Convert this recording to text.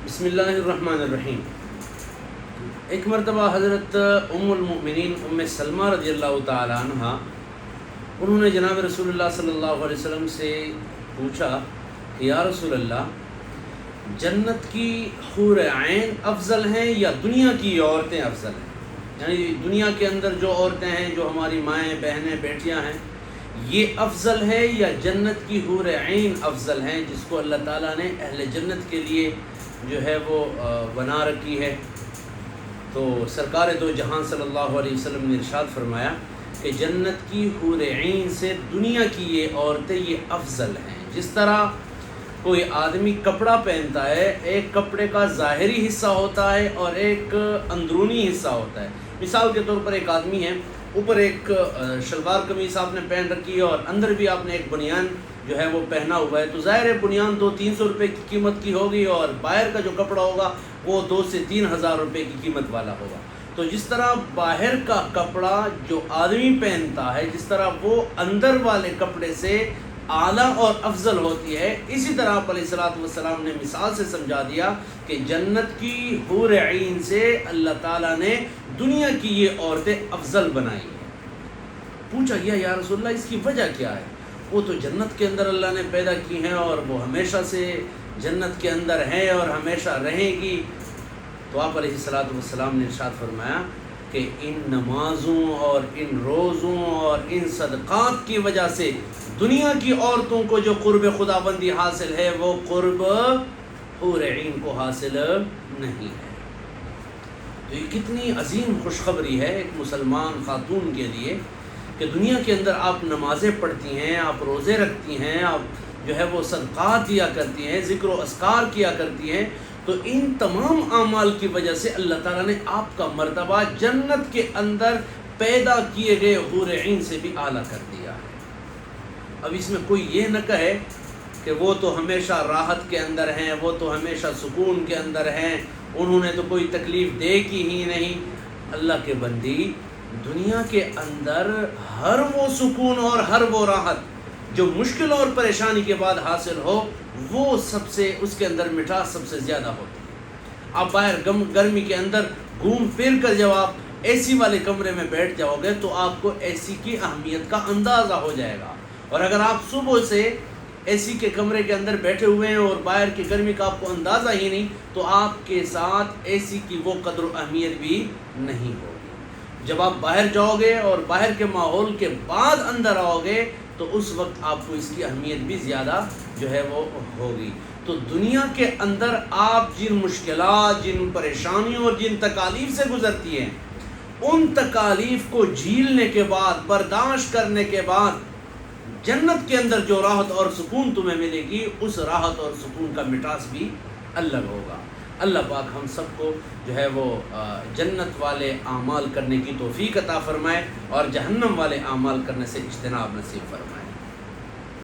بسم اللہ الرحمن الرحیم۔ ایک مرتبہ حضرت ام المؤمنین ام سلمہ رضی اللہ تعالی عنہ انہوں نے جناب رسول اللہ صلی اللہ علیہ وسلم سے پوچھا کہ یا رسول اللہ، جنت کی حور عین افضل ہیں یا دنیا کی عورتیں افضل ہیں؟ یعنی دنیا کے اندر جو عورتیں ہیں، جو ہماری مائیں بہنیں بیٹیاں ہیں، یہ افضل ہے یا جنت کی حور عین افضل ہیں جس کو اللہ تعالیٰ نے اہل جنت کے لیے جو ہے وہ بنا رکھی ہے؟ تو سرکار دو جہاں صلی اللہ علیہ وسلم نے ارشاد فرمایا کہ جنت کی حور عین سے دنیا کی یہ عورتیں یہ افضل ہیں۔ جس طرح کوئی آدمی کپڑا پہنتا ہے، ایک کپڑے کا ظاہری حصہ ہوتا ہے اور ایک اندرونی حصہ ہوتا ہے۔ مثال کے طور پر ایک آدمی ہے، اوپر ایک شلوار قمیص آپ نے پہن رکھی ہے اور اندر بھی آپ نے ایک بنیان جو ہے وہ پہنا ہوا ہے، تو ظاہر ہے بنیان 200-300 روپے کی قیمت کی ہوگی اور باہر کا جو کپڑا ہوگا وہ 2 سے 3 ہزار روپے کی قیمت والا ہوگا۔ تو جس طرح باہر کا کپڑا جو آدمی پہنتا ہے، جس طرح وہ اندر والے کپڑے سے اعلیٰ اور افضل ہوتی ہے، اسی طرح آپ علیہ السلام نے مثال سے سمجھا دیا کہ جنت کی حور عین سے اللہ تعالیٰ نے دنیا کی یہ عورتیں افضل بنائی ہیں۔ پوچھا گیا یا رسول اللہ اس کی وجہ کیا ہے؟ وہ تو جنت کے اندر اللہ نے پیدا کی ہیں اور وہ ہمیشہ سے جنت کے اندر ہیں اور ہمیشہ رہیں گی۔ تو آپ علیہ السلام نے ارشاد فرمایا کہ ان نمازوں اور ان روزوں اور ان صدقات کی وجہ سے دنیا کی عورتوں کو جو قرب خداوندی حاصل ہے وہ قرب حور عین کو حاصل نہیں ہے۔ تو یہ کتنی عظیم خوشخبری ہے ایک مسلمان خاتون کے لیے کہ دنیا کے اندر آپ نمازیں پڑھتی ہیں، آپ روزے رکھتی ہیں، آپ جو ہے وہ صدقات دیا کرتی ہیں، ذکر و اذکار کیا کرتی ہیں، تو ان تمام اعمال کی وجہ سے اللہ تعالیٰ نے آپ کا مرتبہ جنت کے اندر پیدا کیے گئے حور عین سے بھی اعلیٰ کر دیا ہے۔ اب اس میں کوئی یہ نہ کہے کہ وہ تو ہمیشہ راحت کے اندر ہیں، وہ تو ہمیشہ سکون کے اندر ہیں، انہوں نے تو کوئی تکلیف دے کی ہی نہیں۔ اللہ کے بندی، دنیا کے اندر ہر وہ سکون اور ہر وہ راحت جو مشکل اور پریشانی کے بعد حاصل ہو، وہ سب سے اس کے اندر مٹھاس سب سے زیادہ ہوتی ہے۔ آپ باہر گرمی کے اندر گھوم پھر کر جب آپ اے سی والے کمرے میں بیٹھ جاؤ گے تو آپ کو اے سی کی اہمیت کا اندازہ ہو جائے گا، اور اگر آپ صبح سے اے سی کے کمرے کے اندر بیٹھے ہوئے ہیں اور باہر کی گرمی کا آپ کو اندازہ ہی نہیں، تو آپ کے ساتھ اے سی کی وہ قدر و اہمیت بھی نہیں ہوگی۔ جب آپ باہر جاؤ گے اور باہر کے ماحول کے بعد اندر آؤ گے تو اس وقت آپ کو اس کی اہمیت بھی زیادہ جو ہے وہ ہوگی۔ تو دنیا کے اندر آپ جن مشکلات، جن پریشانیوں اور جن تکالیف سے گزرتی ہیں، ان تکالیف کو جھیلنے کے بعد، برداشت کرنے کے بعد جنت کے اندر جو راحت اور سکون تمہیں ملے گی، اس راحت اور سکون کا مٹاس بھی الگ ہوگا۔ اللہ پاک ہم سب کو جو ہے وہ جنت والے اعمال کرنے کی توفیق عطا فرمائے اور جہنم والے اعمال کرنے سے اجتناب نصیب فرمائے۔